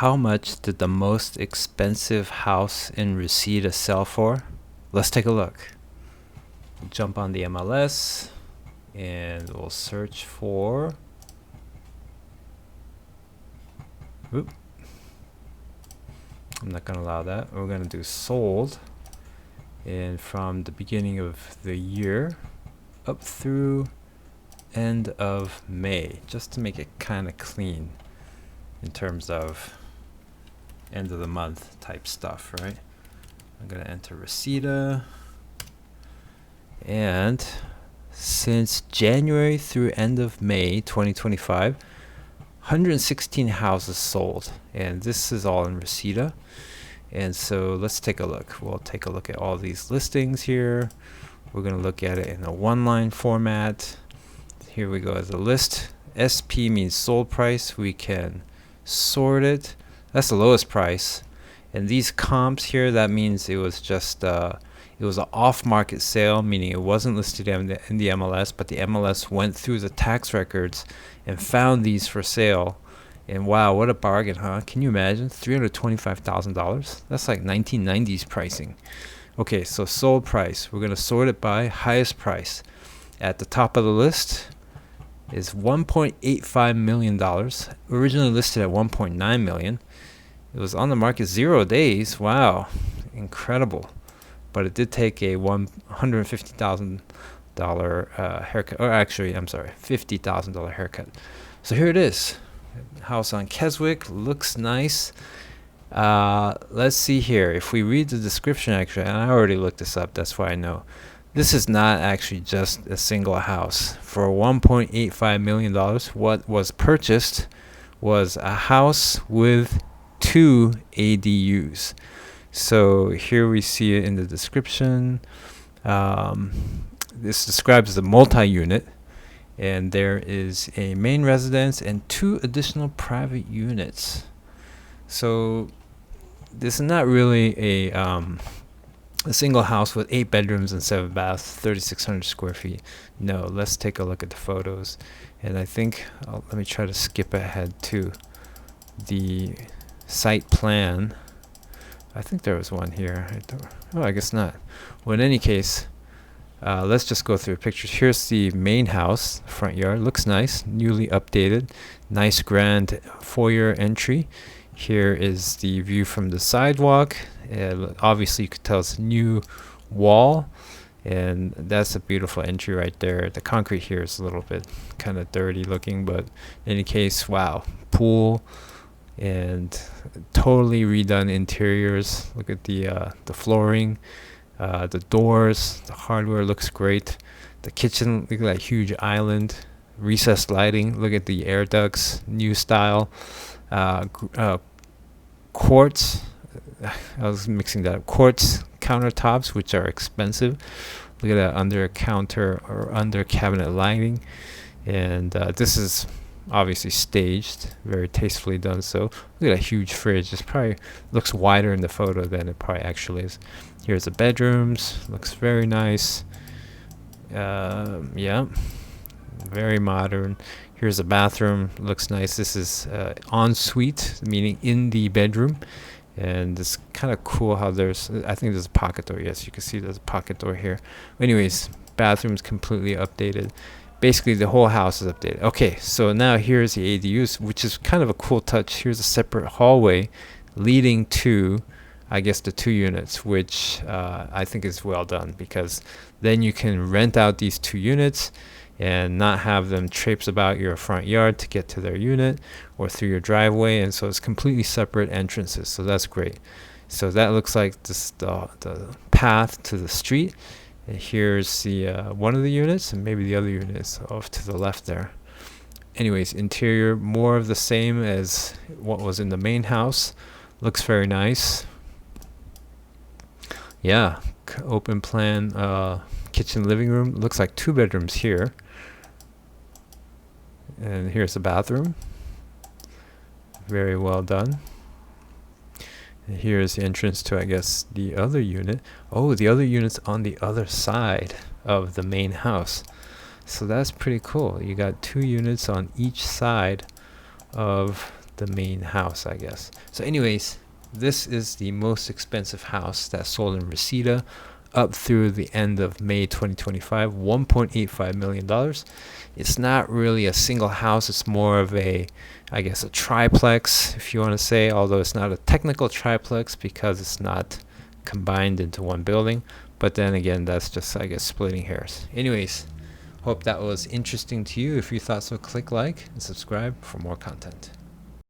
how much did the most expensive house in Reseda sell for? Let's take a look. Jump on the MLS and we'll search for I'm not going to allow that. We're going to do sold, and from the beginning of the year up through end of May, just to make it kind of clean in terms of end of the month type stuff, right? I'm going to enter Reseda, and since January through end of May 2025, 116 houses sold, and this is all in Reseda. And so let's take a look. We'll take a look at all these listings here. We're going to look at it in a one-line format. Here we go as a list. SP means sold price. We can sort it. That's the lowest price. And these comps here, that means it was just it was an off-market sale, meaning it wasn't listed in the MLS, but the MLS went through the tax records and found these for sale. And wow, what a bargain, huh? Can you imagine? $325,000? That's like 1990s pricing. Okay, so sold price. We're going to sort it by highest price. At the top of the list is $1.85 million. Originally listed at $1.9 million. It was on the market 0 days. Wow, incredible. But it did take a $150,000 haircut. Or actually, I'm sorry, $50,000 haircut. So here it is. House on Keswick, looks nice. Let's see here. If we read the description, actually, and I already looked this up, that's why I know. This is not actually just a single house. For $1.85 million, what was purchased was a house with 2 ADUs. So here we see it in the description. This describes the multi-unit. And there is a main residence and 2 additional private units. So this is not really a single house with 8 bedrooms and 7 baths, 3,600 square feet. No, let's take a look at the photos. And I think, let me try to skip ahead to the site plan. I think there was one here. I guess not. Well, in any case, let's just go through pictures. Here's the main house, front yard. Looks nice, newly updated. Nice grand foyer entry. Here is the view from the sidewalk. Obviously, you could tell it's a new wall. And that's a beautiful entry right there. The concrete here is a little bit kind of dirty looking, but in any case, wow. Pool and totally redone interiors. Look at the flooring. The doors, the hardware looks great. The kitchen, look at that huge island. Recessed lighting, look at the air ducts, new style. Quartz, I was mixing that up. Quartz countertops, which are expensive. Look at that under counter or under cabinet lighting. And this is obviously staged, very tastefully done. So look at that huge fridge. This probably looks wider in the photo than it probably actually is. Here's the bedrooms. Looks very nice. Yeah, very modern. Here's the bathroom. Looks nice. This is ensuite, meaning in the bedroom. And it's kind of cool how I think there's a pocket door. Yes, you can see there's a pocket door here. Anyways, bathroom's completely updated. Basically, the whole house is updated. Okay, so now here's the ADUs, which is kind of a cool touch. Here's a separate hallway leading to, I guess, the 2 units, which I think is well done, because then you can rent out these 2 units and not have them traipse about your front yard to get to their unit or through your driveway. And so it's completely separate entrances. So that's great. So that looks like this, the path to the street. And here's the one of the units, and maybe the other unit is off to the left there. Anyways, interior, more of the same as what was in the main house. Looks very nice. Yeah, open plan kitchen, living room. Looks like 2 bedrooms here. And here's the bathroom. Very well done. And here's the entrance to, I guess, the other unit. Oh, the other unit's on the other side of the main house. So that's pretty cool. You got 2 units on each side of the main house, I guess. So anyways, this is the most expensive house that sold in Reseda up through the end of May 2025, $1.85 million. It's not really a single house. It's more of a, I guess, a triplex, if you want to say, although it's not a technical triplex because it's not combined into one building. But then again, that's just, I guess, splitting hairs. Anyways, hope that was interesting to you. If you thought so, click like and subscribe for more content.